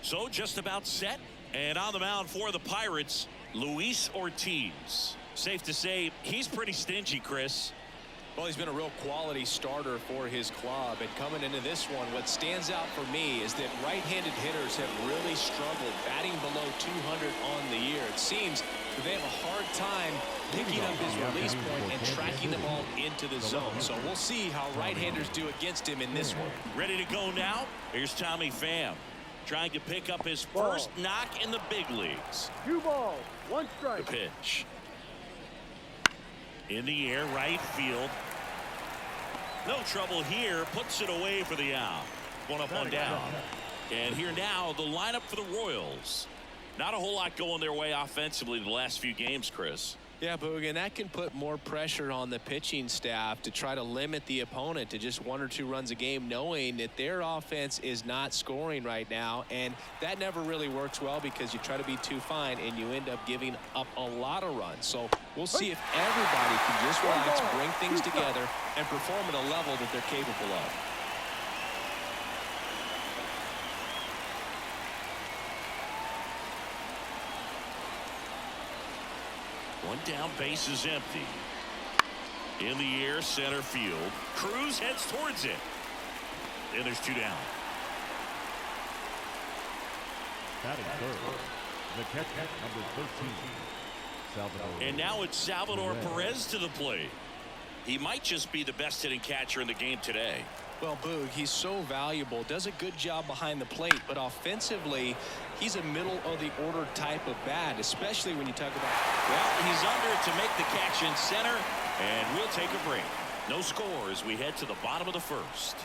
So just about set. And on the mound for the Pirates, Luis Ortiz. Safe to say he's pretty stingy, Chris. Well, he's been a real quality starter for his club. And coming into this one, what stands out for me is that right-handed hitters have really struggled batting below 200 on the year. It seems that they have a hard time picking up his release point and tracking the ball into the zone. So we'll see how right-handers do against him in this one. Ready to go now? Here's Tommy Pham, trying to pick up his first knock in the big leagues. 2 balls, 1 strike. The pitch. In the air, right field. No trouble here. Puts it away for the out. 1 up, 1 down. And here now, the lineup for the Royals. Not a whole lot going their way offensively the last few games, Chris. Yeah, Boog, and that can put more pressure on the pitching staff to try to limit the opponent to just 1 or 2 runs a game, knowing that their offense is not scoring right now. And that never really works well because you try to be too fine and you end up giving up a lot of runs. So we'll see if everybody can just relax, bring things together, and perform at a level that they're capable of. One down, base is empty. In the air, center field. Cruz heads towards it. And there's 2 down. Batting third, the catcher, number 13, Salvador. And now it's Salvador Perez to the plate. He might just be the best hitting catcher in the game today. Well, Boog, he's so valuable, does a good job behind the plate, but offensively, he's a middle-of-the-order type of bat, especially when you talk about... Well, he's under to make the catch in center, and we'll take a break. No score as we head to the bottom of the first.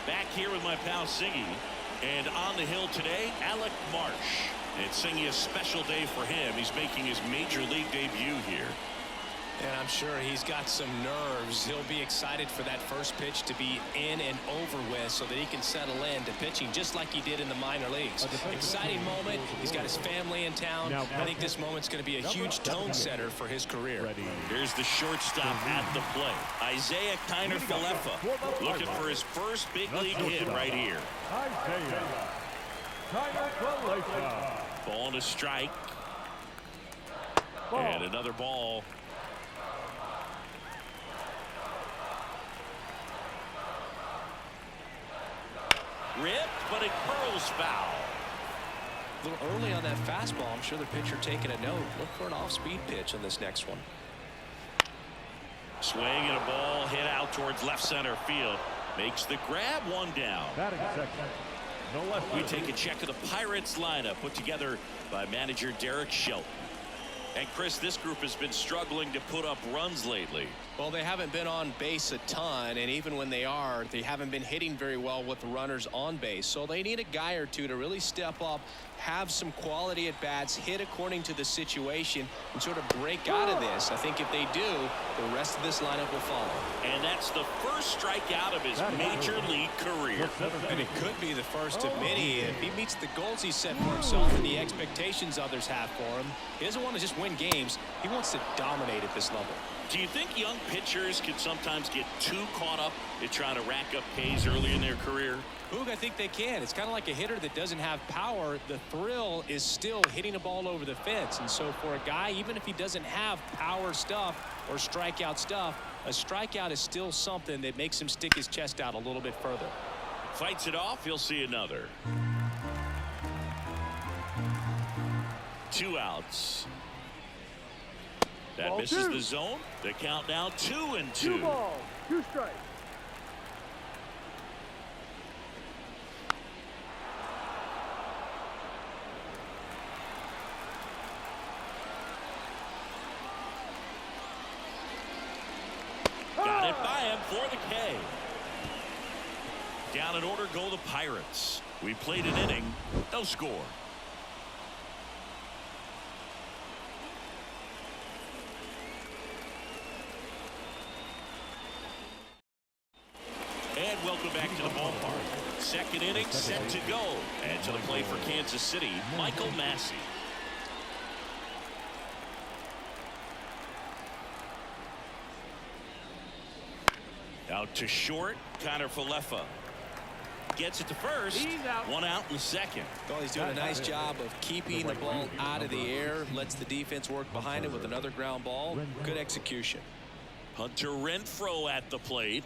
Back here with my pal Singy. And on the hill today, Alec Marsh. It's Singy, a special day for him. He's making his major league debut here. And I'm sure he's got some nerves. He'll be excited for that first pitch to be in and over with so that he can settle into pitching just like he did in the minor leagues. Exciting moment. He's got his family in town. I think this moment's going to be a huge tone setter for his career. Here's the shortstop at the plate. Isaiah Kiner-Falefa looking for his first big league hit right here. Ball and a strike. And another ball. Ripped, but it curls foul. A little early on that fastball. I'm sure the pitcher taking a note. Look for an off-speed pitch on this next one. Swing and a ball hit out towards left center field. Makes the grab, 1 down. We take a check of the Pirates lineup put together by manager Derek Shelton. And Chris, this group has been struggling to put up runs lately. Well, they haven't been on base a ton, and even when they are, they haven't been hitting very well with runners on base. So they need a guy or two to really step up, have some quality at bats, hit according to the situation, and sort of break out of this. I think if they do, the rest of this lineup will follow. And that's the first strikeout of his major league career. And it could be the first of many if he meets the goals he set for himself and the expectations others have for him. He doesn't want to just win games. He wants to dominate at this level. Do you think young pitchers can sometimes get too caught up in trying to rack up Ks early in their career? Boog, I think they can. It's kind of like a hitter that doesn't have power. The thrill is still hitting a ball over the fence. And so for a guy, even if he doesn't have power stuff or strikeout stuff, a strikeout is still something that makes him stick his chest out a little bit further. Fights it off. He'll see another. 2 outs. That misses the zone. The count now 2-2. 2 balls, 2 strikes. Got it by him for the K. Down in order go the Pirates. We played an inning. No score. And welcome back to the ballpark. Second inning set to go. And to the plate for Kansas City, Michael Massey. Out to short. Connor Falefa gets it to first. One out in the second. Well, he's doing a nice job of keeping the ball out of the air. Lets the defense work behind him with another ground ball. Good execution. Hunter Renfroe at the plate.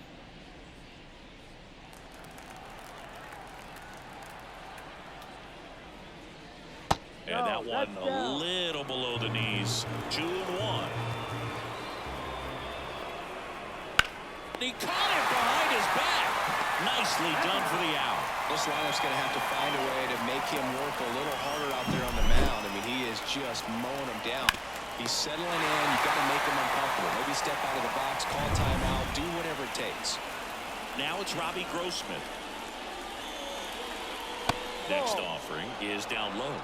And that one a little below the knees. 2-1. He caught it behind his back. Nicely done for the out. This lineup's going to have to find a way to make him work a little harder out there on the mound. I mean, he is just mowing them down. He's settling in. You've got to make him uncomfortable. Maybe step out of the box, call timeout, do whatever it takes. Now it's Robbie Grossman. Next offering is down low.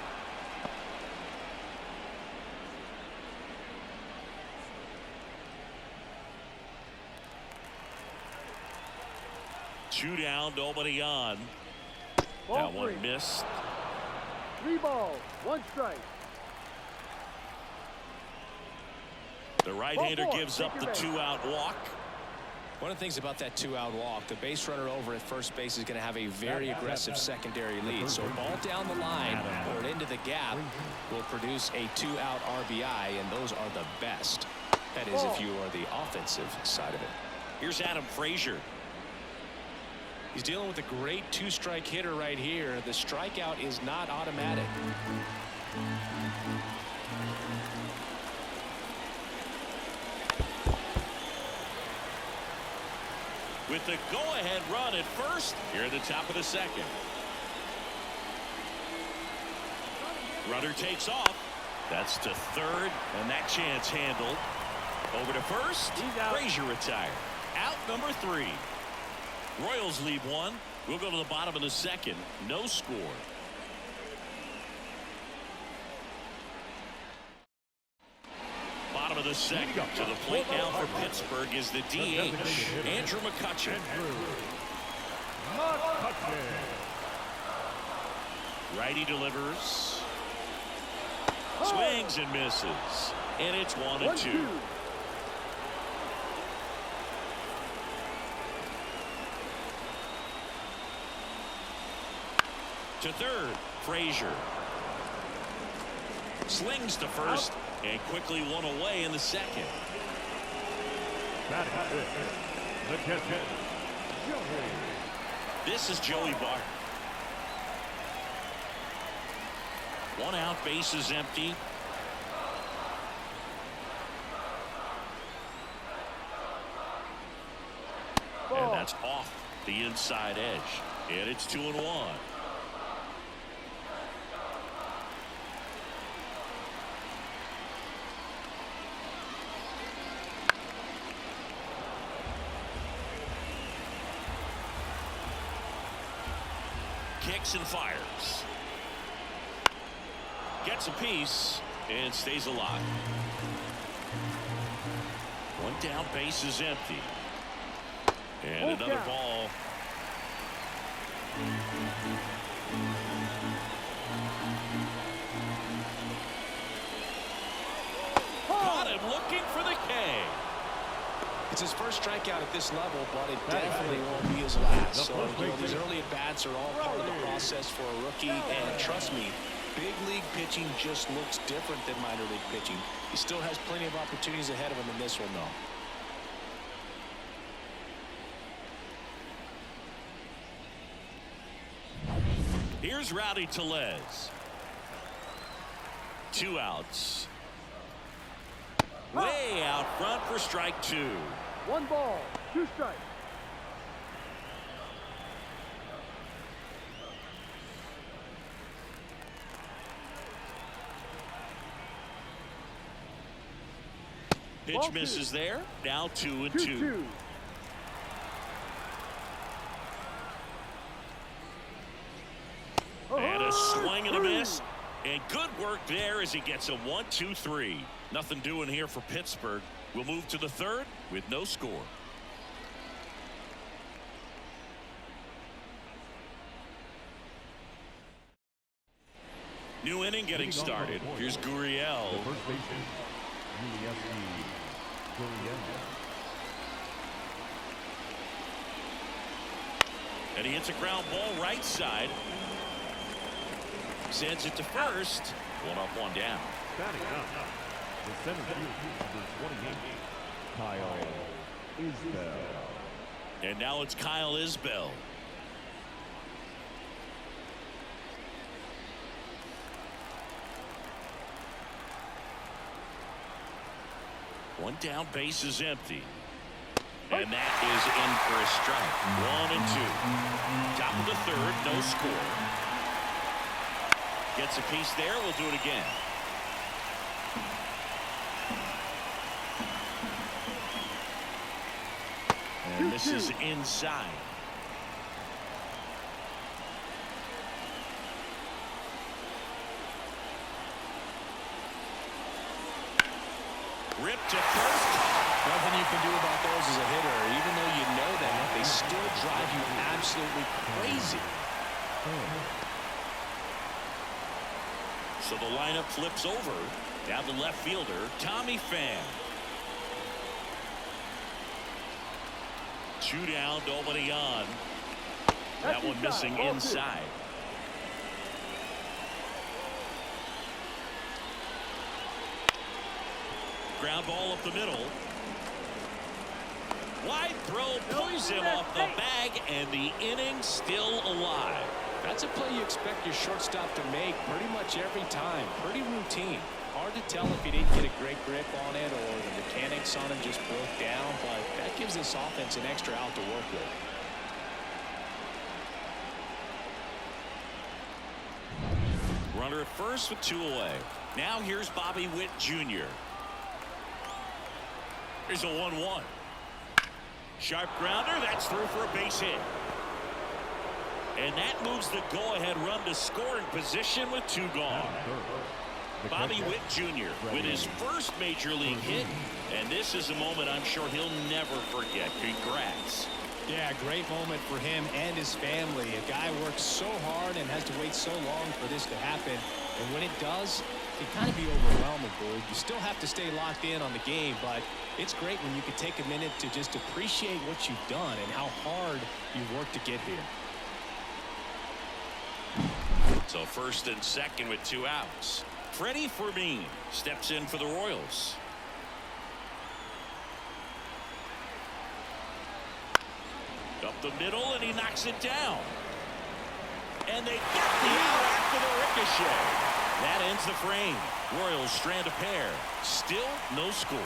Two down, nobody on. That one missed. 3 balls, 1 strike. The right-hander gives up the 2-out walk. One of the things about that 2-out walk, the base runner over at first base is going to have a very aggressive secondary lead. So ball down the line or into the gap will produce a 2-out RBI, and those are the best. That is if you are the offensive side of it. Here's Adam Frazier. He's dealing with a great 2-strike hitter right here. The strikeout is not automatic. With the go-ahead run at first, here at the top of the second. Runner takes off. That's to third, and that chance handled. Over to first. Frazier retired. Out number 3. Royals lead 1. We'll go to the bottom of the second. No score. Bottom of the second. To the plate now for Pittsburgh is the DH, Andrew McCutchen. Righty delivers. Swings and misses. And it's 1-2. To third, Frazier. Slings to first and quickly one away in the second. This is Joey Bart. 1 out, bases empty. And that's off the inside edge. And it's 2-1. Kicks and fires. Gets a piece and stays alive. 1 down, base is empty. And another ball. Caught him looking for the K. It's his first strikeout at this level, but it definitely won't be his last. So these early at-bats are all part of the process for a rookie, and trust me, big league pitching just looks different than minor league pitching. He still has plenty of opportunities ahead of him in this one, though. Here's Rowdy Tellez. 2 outs. Way out front for strike 2. 1 ball, 2 strikes. Pitch misses there. Now 2-2. And a swing and a miss. And good work there as he gets a 1-2-3. Nothing doing here for Pittsburgh. We'll move to the third with no score. New inning getting started. Here's Gurriel. He hits a ground ball right side. Sends it to first. One up, one down. Batting up, the center field, number 28, Kyle Isbell. And now it's Kyle Isbell. One down, base is empty. And that is in for a strike. 1-2. Top of the third, no score. Gets a piece there. We'll do it again. And this is inside. Ripped to first. Nothing you can do about those as a hitter. Even though you know them, they still drive you absolutely crazy. So the lineup flips over. Down the left fielder, Tommy Pham. 2 down, nobody on. That one missing inside. Ground ball up the middle. Wide throw pulls him off the bag, and the inning still alive. That's a play you expect your shortstop to make pretty much every time. Pretty routine. Hard to tell if he didn't get a great grip on it or the mechanics on him just broke down, but that gives this offense an extra out to work with. Runner at first with 2 away. Now here's Bobby Witt Jr. Here's a 1-1. Sharp grounder. That's through for a base hit. And that moves the go-ahead run to scoring position with 2 gone. Bobby Witt Jr. with his first major league hit. And this is a moment I'm sure he'll never forget. Congrats. Yeah, great moment for him and his family. A guy works so hard and has to wait so long for this to happen. And when it does, it can kind of be overwhelming, Boog. You still have to stay locked in on the game, but it's great when you can take a minute to just appreciate what you've done and how hard you've worked to get here. So first and second with 2 outs. Freddie Fermin steps in for the Royals. Up the middle, and he knocks it down. And they get the out after the ricochet. That ends the frame. Royals strand a pair. Still no score.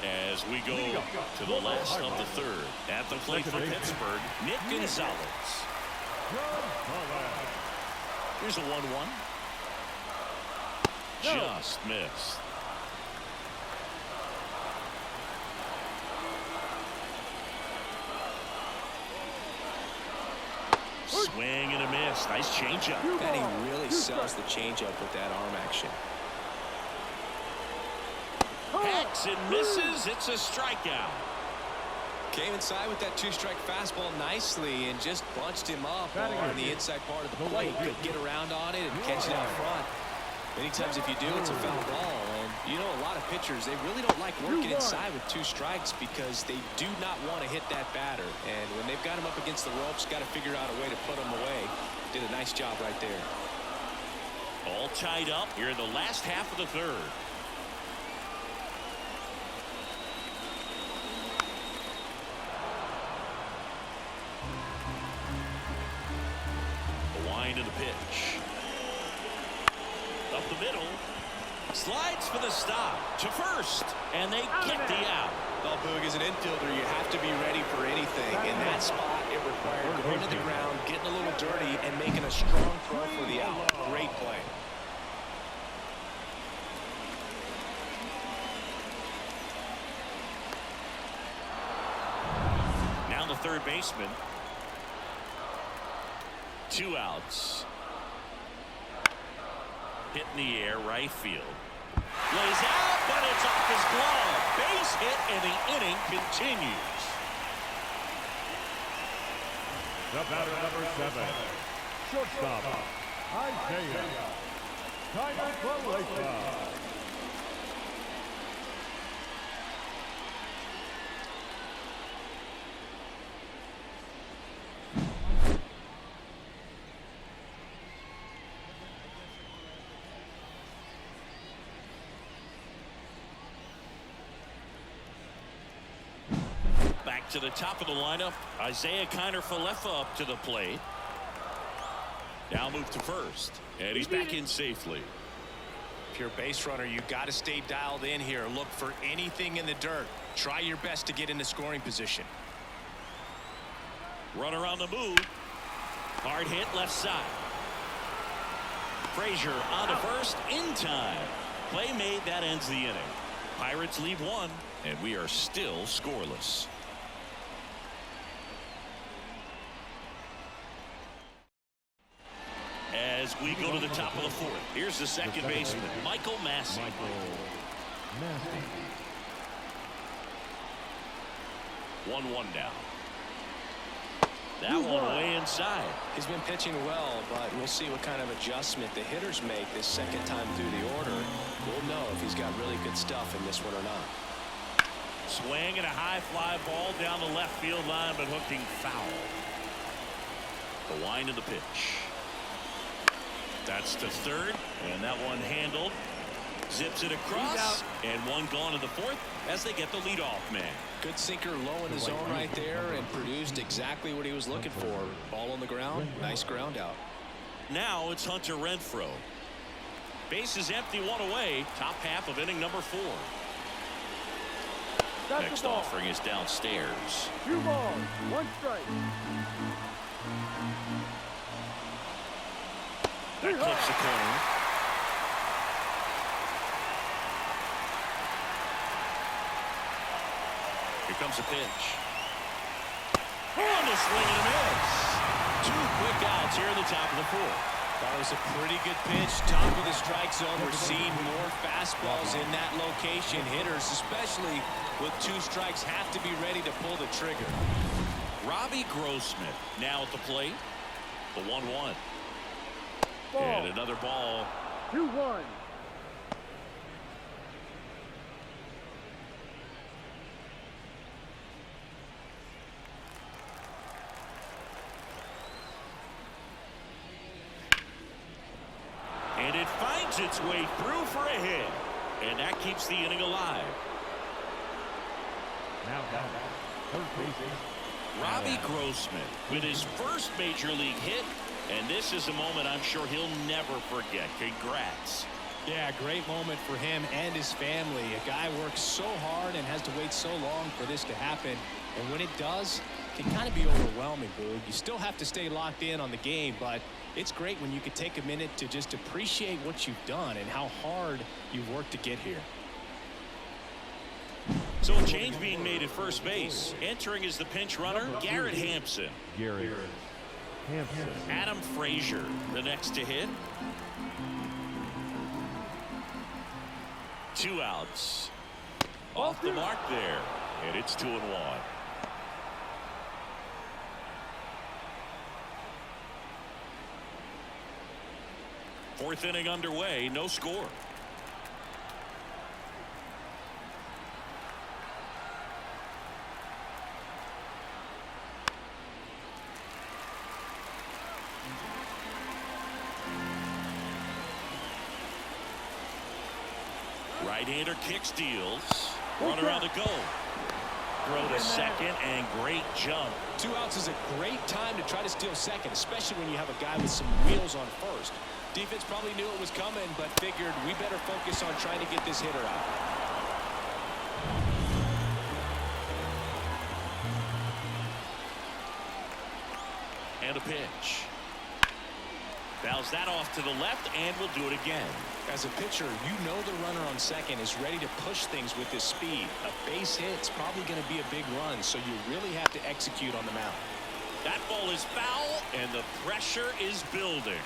As we go to the last of the third. At the plate for Pittsburgh, Nick Gonzalez. Here's a 1-1. Just missed. Swing and a miss. Nice changeup. And he really sells the changeup with that arm action. Hacks and misses. It's a strikeout. Came inside with that 2-strike fastball nicely and just bunched him up on the inside part of the plate. Could get around on it and catch it out front. Many times if you do, it's a foul ball. And you know, a lot of pitchers, they really don't like working inside with 2 strikes because they do not want to hit that batter. And when they've got him up against the ropes, got to figure out a way to put him away. Did a nice job right there. All tied up here in the last half of the third. The wind of the pitch. Up the middle. Slides for the stop to first. And they get the out. Well, Boog, as an infielder, you have to be ready for anything. In that spot, it required going to the ground, getting a little dirty, and making a strong throw for the out. Great play. Now the third baseman. 2 outs. Hit in the air, right field. Lays out, but it's off his glove. Base hit, and the inning continues. The batter, number 7, shortstop, Isaiah Kiner. to the top of the lineup. Isaiah Kiner-Falefa up to the plate. Now move to first, and he's back in safely. If you're a base runner, you got to stay dialed in here. Look for anything in the dirt. Try your best to get into scoring position. Runner on the move. Hard hit left side. Frazier on to first in time. Play made. That ends the inning. Pirates lead one, and we are still scoreless. As we go to the top of the fourth, here's the second baseman, Michael Massey. 1-1 now. That one way inside. He's been pitching well, but we'll see what kind of adjustment the hitters make this second time through the order. We'll know if he's got really good stuff in this one or not. Swing and a high fly ball down the left field line, but hooking foul. The wind of the pitch. That's to third, and that one handled. Zips it across, and one gone to the fourth as they get the leadoff man. Good sinker low in the zone right there and produced exactly what he was looking for. Ball on the ground, nice ground out. Now it's Hunter Renfroe. Base is empty, one away. Top half of inning number 4. Next offering is downstairs. 2 balls, 1 strike. That clips the corner. Here comes a pitch. On the swing and a miss. 2 quick outs here in the top of the 4th. That was a pretty good pitch. Top of the strike zone. We're seeing more fastballs in that location. Hitters, especially with 2 strikes, have to be ready to pull the trigger. Robbie Grossman now at the plate. The 1-1. And another ball. 2-1. And it finds its way through for a hit. And that keeps the inning alive. Now down. Third base. Robbie Grossman with his first major league hit. And this is a moment I'm sure he'll never forget. Congrats. Yeah, great moment for him and his family. A guy works so hard and has to wait so long for this to happen. And when it does, it can kind of be overwhelming, Boog. You still have to stay locked in on the game, but it's great when you can take a minute to just appreciate what you've done and how hard you've worked to get here. So a change being made at first base. Entering as the pinch runner, Garrett Hampson. Adam Frazier, the next to hit. 2 outs. Off the mark there. And it's 2-1. Fourth inning underway, no score. Right-hander kick steals. Runner on the go. Throw to second and great jump. 2 outs is a great time to try to steal second, especially when you have a guy with some wheels on first. Defense probably knew it was coming, but figured we better focus on trying to get this hitter out. And a pitch. Fouls that off to the left, and will do it again. As a pitcher, you know the runner on second is ready to push things with his speed. A base hit's probably going to be a big run, so you really have to execute on the mound. That ball is foul, and the pressure is building.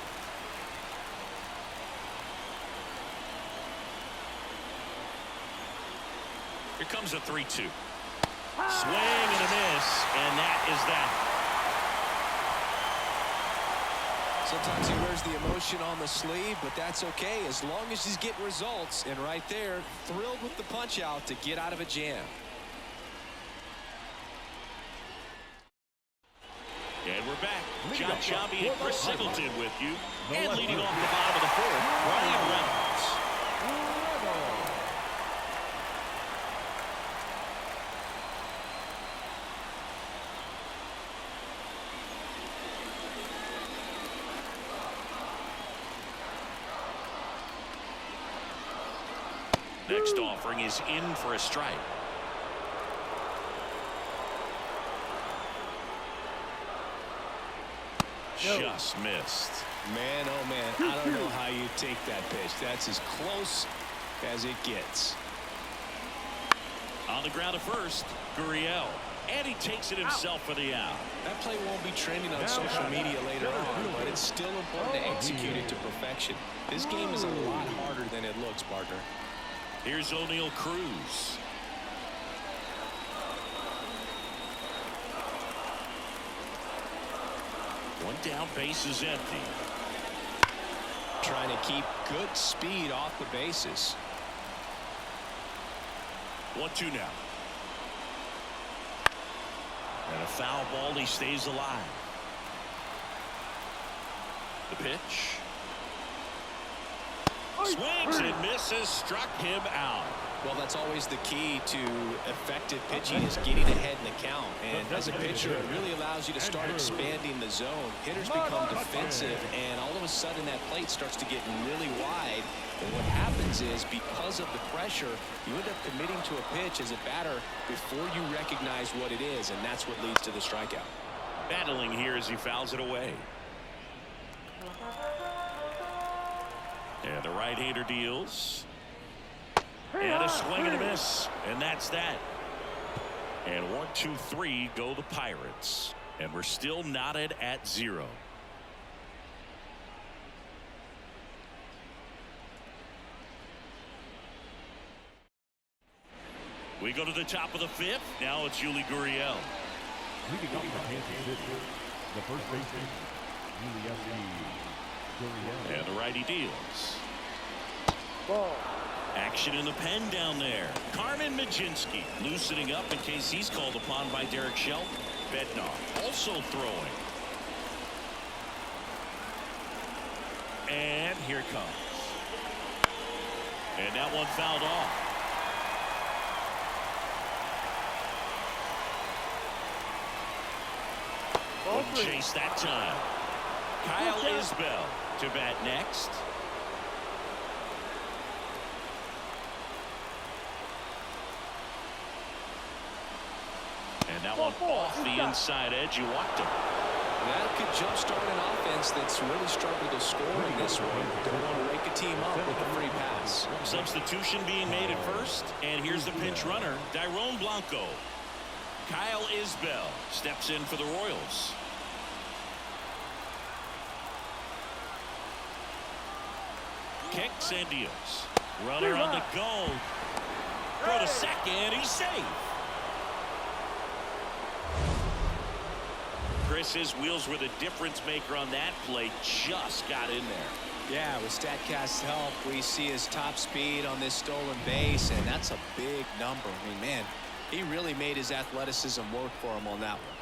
Here comes a 3-2. Swing and a miss, and that is that. Sometimes he wears the emotion on the sleeve, but that's okay as long as he's getting results. And right there, thrilled with the punch out to get out of a jam. And we're back. John Sciambi and Chris Singleton with you. And leading off the bottom of the 4th, Ryan Reynolds. Next offering is in for a strike. Just missed. Man, oh man, I don't know how you take that pitch. That's as close as it gets. On the ground at first, Gurriel. And he takes it himself for the out. That play won't be trending on social media later on, but it's still important to execute it to perfection. This game is a lot harder than it looks, partner. Here's O'Neal Cruz. One down, base is empty. Trying to keep good speed off the bases. 1-2 now. And a foul ball, he stays alive. The pitch. Swings and misses, struck him out. Well, that's always the key to effective pitching, is getting ahead in the count. And as a pitcher, it really allows you to start expanding the zone. Hitters become defensive, and all of a sudden that plate starts to get really wide. And what happens is, because of the pressure, you end up committing to a pitch as a batter before you recognize what it is, and that's what leads to the strikeout. Battling here as he fouls it away. And the right-hander deals. And a swing and a miss. And that's that. And 1-2-3 go the Pirates. And we're still knotted at 0. We go to the top of the 5th. Now it's Yuli Gurriel. Leading off for Kansas City, the first baseman, Yuli Gurriel. And the righty deals. Ball. Action in the pen down there. Carmen Mlodzinski loosening up in case he's called upon by Derek Shelton. Bednar also throwing. And here it comes. And that one fouled off. Wouldn't chase that time. Kyle Isbell to bat next. And that one off the inside edge. You walked him. That could jumpstart an offense that's really struggled to score in this one. Don't want to wake a team up with a free pass. Substitution being made at first. And here's the pinch runner, Dairon Blanco. Kyle Isbell steps in for the Royals. Kicks and deals. Runner on the go. Throw to second. He's safe. Chris, his wheels were the difference maker on that play. Just got in there. Yeah, with StatCast's help, we see his top speed on this stolen base, and that's a big number. I mean, man, he really made his athleticism work for him on that one.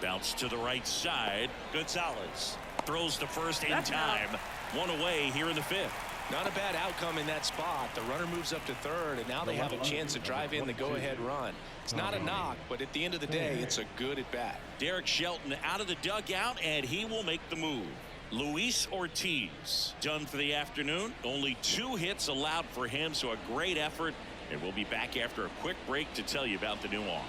Bounce to the right side. Gonzalez throws to first in time. One away here in the 5th. Not a bad outcome in that spot. The runner moves up to third, and now they have a chance to drive in the go-ahead run. It's not a knock, but at the end of the day, it's a good at-bat. Derek Shelton out of the dugout, and he will make the move. Luis Ortiz done for the afternoon. Only 2 hits allowed for him, so a great effort. And we'll be back after a quick break to tell you about the new arm.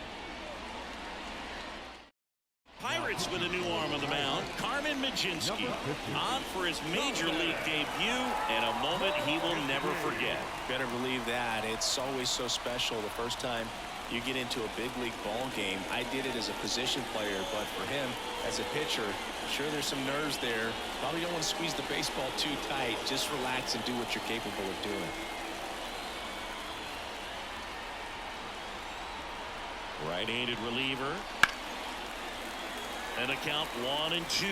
Pirates with a new arm on the mound. Carmen Mlodzinski on for his major league debut, and a moment he will never forget. Better believe that. It's always so special the first time you get into a big league ball game. I did it as a position player, but for him as a pitcher, sure there's some nerves there. Probably don't want to squeeze the baseball too tight. Just relax and do what you're capable of doing. Right-handed reliever. And a count 1-2.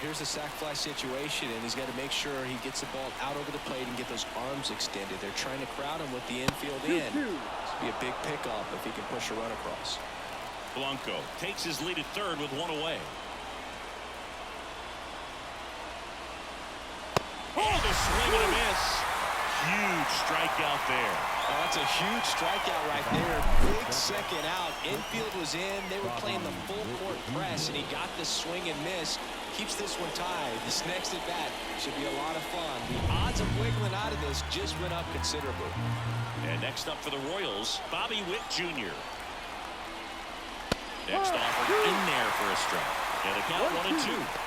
Here's a sac fly situation, and he's got to make sure he gets the ball out over the plate and get those arms extended. They're trying to crowd him with the infield in. This would be a big pickup if he can push a run across. Blanco takes his lead at third with 1 away. Oh, the swing and a miss. Huge strikeout there. Oh, that's a huge strikeout right there. Big second out. Infield was in. They were playing the full court press, and he got the swing and miss. keeps this one tied, this next at bat should be a lot of fun. The odds of wiggling out of this just went up considerably. And next up for the Royals, Bobby Witt Jr. Next offer in there for a strike. And the count 1-2.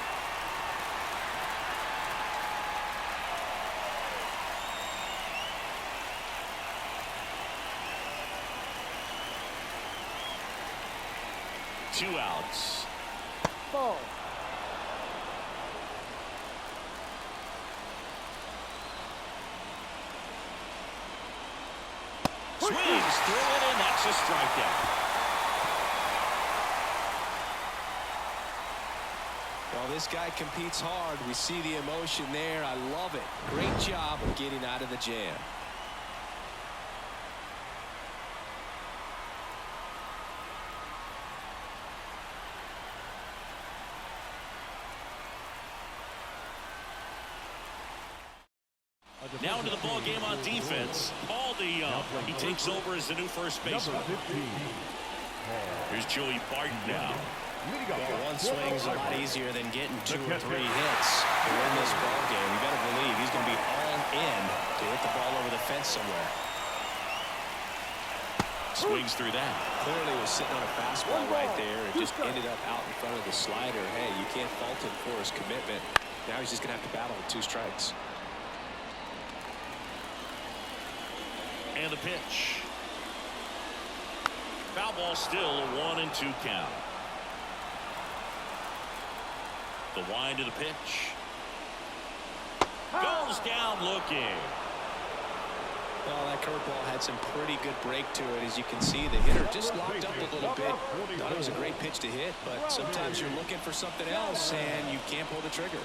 Two outs. Ball. Swings through it, and that's a strikeout. Well, this guy competes hard. We see the emotion there. I love it. Great job of getting out of the jam. Now into the ball game on defense, Paul DeYoung. He takes over as the new first baseman. Here's Joey Barton now. Well, one swing's a lot easier than getting 2 or 3 hits to win this ball game. You better believe he's going to be all in to hit the ball over the fence somewhere. Swings through that. Clearly was sitting on a fastball right there. It just ended up out in front of the slider. Hey, you can't fault him for his commitment. Now he's just going to have to battle with 2 strikes. And the pitch. Foul ball, still a 1-2 count. The wind to the pitch. Goes down looking. Well, that curveball had some pretty good break to it. As you can see, the hitter just locked up a little bit. Thought it was a great pitch to hit, but sometimes you're looking for something else and you can't pull the trigger.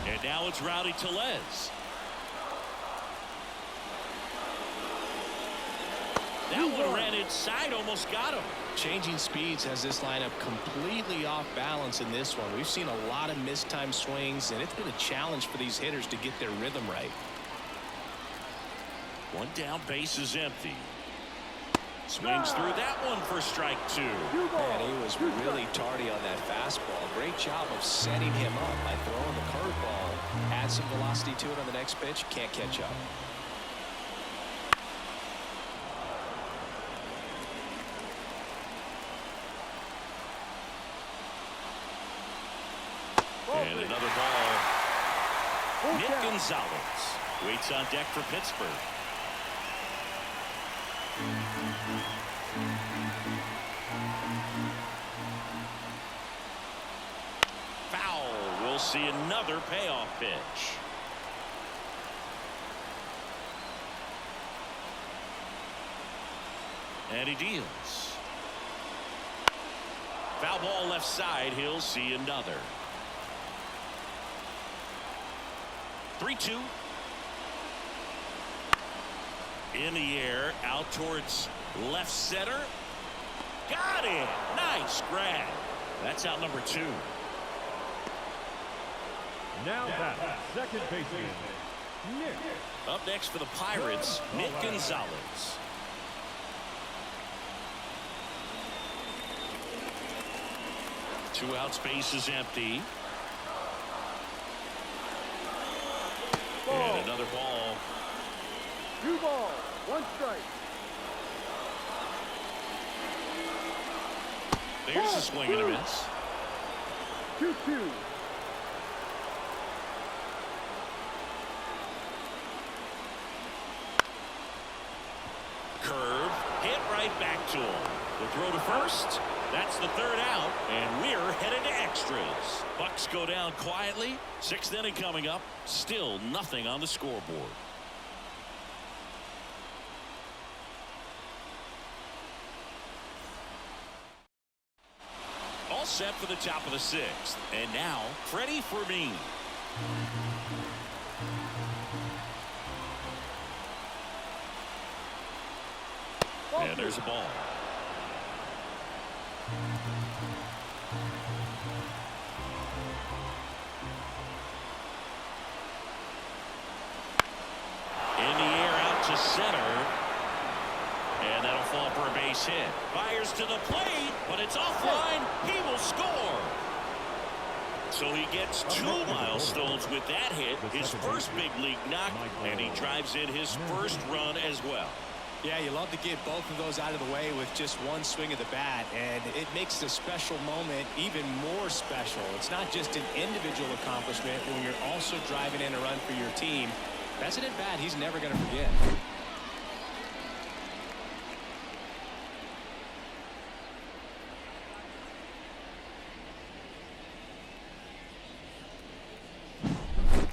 And now it's Rowdy Tellez. That one ran inside, almost got him. Changing speeds has this lineup completely off balance in this one. We've seen a lot of mistimed swings, and it's been a challenge for these hitters to get their rhythm right. One down, base is empty. Swings through that one for strike 2. Man, he was really tardy on that fastball. Great job of setting him up by throwing the curveball. Add some velocity to it on the next pitch. Can't catch up. And another ball. Nick Gonzalez waits on deck for Pittsburgh. Foul. We'll see another payoff pitch. And he deals. Foul ball left side. He'll see another. 3-2. In the air, out towards left center. Got it. Nice grab. That's out number 2. Now that second baseman, Nick. Up next for the Pirates, Nick Gonzalez. Two out, space is empty. And another ball. 2 balls, 1 strike. There's a swing and a miss. 2-2. Curve, hit right back to him. The throw to first. That's the 3rd out, and we're headed to extras. Bucks go down quietly. 6th inning coming up. Still nothing on the scoreboard. All set for the top of the 6th. And now, Freddie Fermin. And there's a ball. In the air out to center. And that'll fall for a base base hit. Fires to the plate, but it's offline. He will score. So he gets 2 milestones with that hit, his first big league knock, and he drives in his first run as well. Yeah, you love to get both of those out of the way with just one swing of the bat, and it makes the special moment even more special. It's not just an individual accomplishment when you're also driving in a run for your team. That's an at-bat he's never going to forget.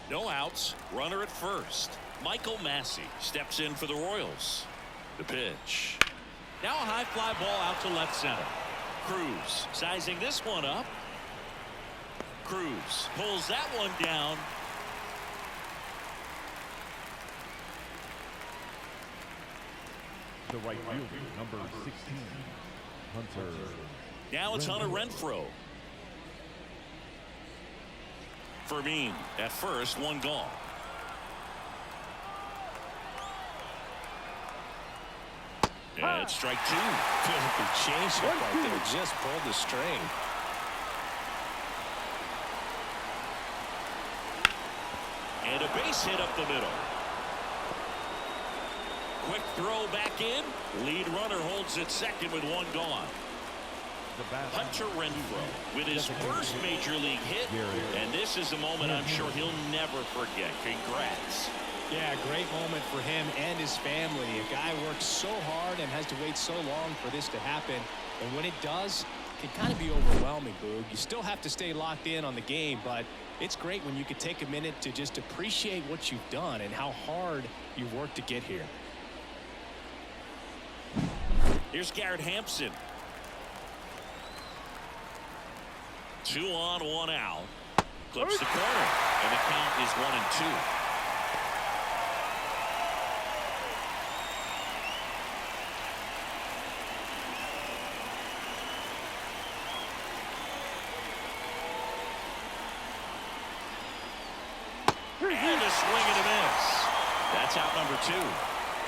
No outs, runner at first. Michael Massey steps in for the Royals. The pitch. Now a high fly ball out to left center. Cruz sizing this one up. Cruz pulls that one down. The right fielder, number 16, Hunter. Now it's Hunter Renfroe. Fermin at first, one gone. And it's strike 2. Beautiful change right there. Just pulled the string. And a base hit up the middle. Quick throw back in. Lead runner holds it second with one gone. Hunter Renfroe with his first major league hit, and this is a moment I'm sure he'll never forget. Congrats. Yeah, great moment for him and his family. A guy works so hard and has to wait so long for this to happen, and when it does, it can kind of be overwhelming, Boog. You still have to stay locked in on the game, but it's great when you can take a minute to just appreciate what you've done and how hard you've worked to get here. Here's Garrett Hampson. 2 on, 1 out. Clips the corner, and the count is 1-2. And a swing and a miss. That's out number 2.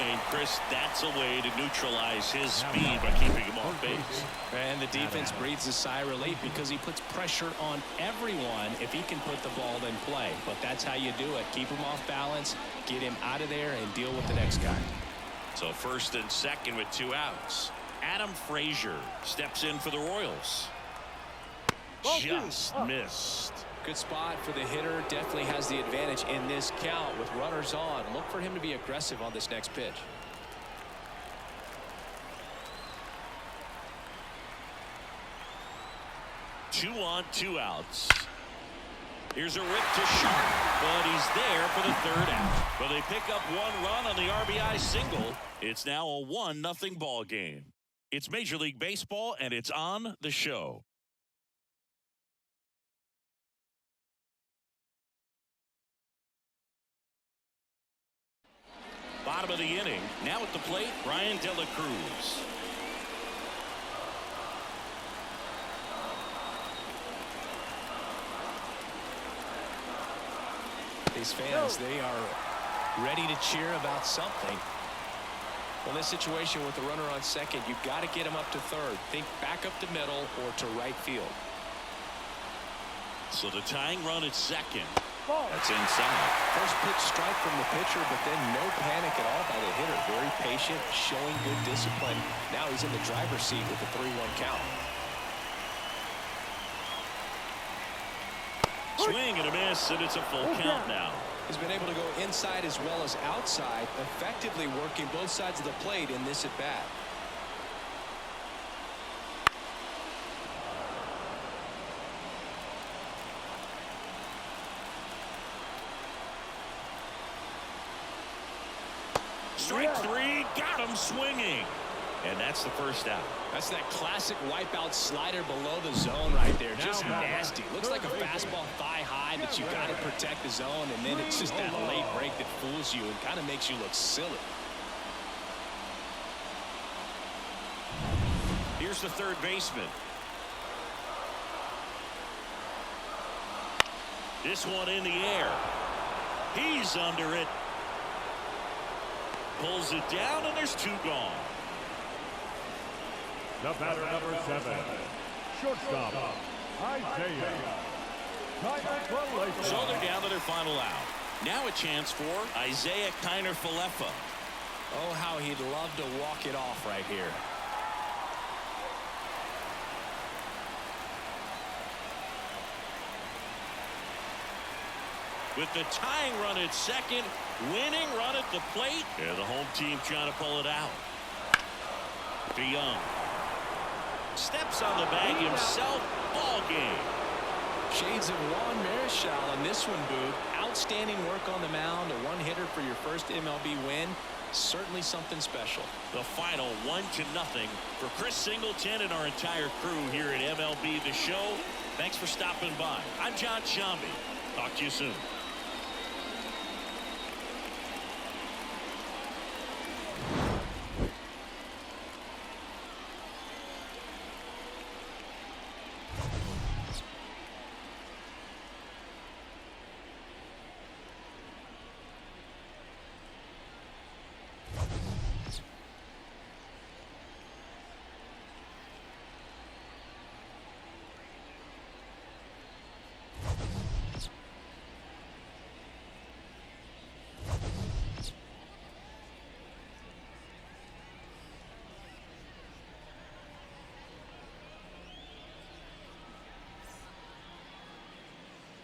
And Chris, that's a way to neutralize his speed by keeping him off base. And the defense breathes a sigh of relief because he puts pressure on everyone if he can put the ball in play. But that's how you do it. Keep him off balance, get him out of there, and deal with the next guy. So first and second with 2 outs. Adam Frazier steps in for the Royals. Just missed. Good spot for the hitter. Definitely has the advantage in this count with runners on. Look for him to be aggressive on this next pitch. Two on, 2 outs. Here's a rip to Sharp, but he's there for the 3rd out. But they pick up 1 run on the RBI single. It's now a 1-0 ball game. It's Major League Baseball, and it's on the show. Bottom of the inning. Now at the plate, Brian De La Cruz. These fans, they are ready to cheer about something. Well, in this situation with the runner on second, you've got to get him up to third. Think back up the middle or to right field. So the tying run at second. That's inside. First pitch strike from the pitcher, but then no panic at all by the hitter. Very patient, showing good discipline. Now he's in the driver's seat with a 3-1 count. Swing and a miss, and it's a full count now. He's been able to go inside as well as outside, effectively working both sides of the plate in this at-bat. Strike 3, got him swinging. And that's the first out. That's that classic wipeout slider below the zone right there. Just nasty. Looks like a fastball thigh high that you got to protect the zone, and then it's just that late break that fools you and kind of makes you look silly. Here's the third baseman. This one in the air. He's under it. Pulls it down, and there's 2 gone. The batter, number 7, shortstop, Isaiah. So they're down to their final out. Now a chance for Isaiah Kiner-Falefa. Oh, how he'd love to walk it off right here. With the tying run at second, winning run at the plate. Yeah, the home team trying to pull it out. DeYoung steps on the bag himself. Ball game. Shades of Juan Marichal in this one, Boog. Outstanding work on the mound. A one-hitter for your first MLB win. Certainly something special. The final 1-0 for Chris Singleton and our entire crew here at MLB The Show. Thanks for stopping by. I'm John Shambi. Talk to you soon.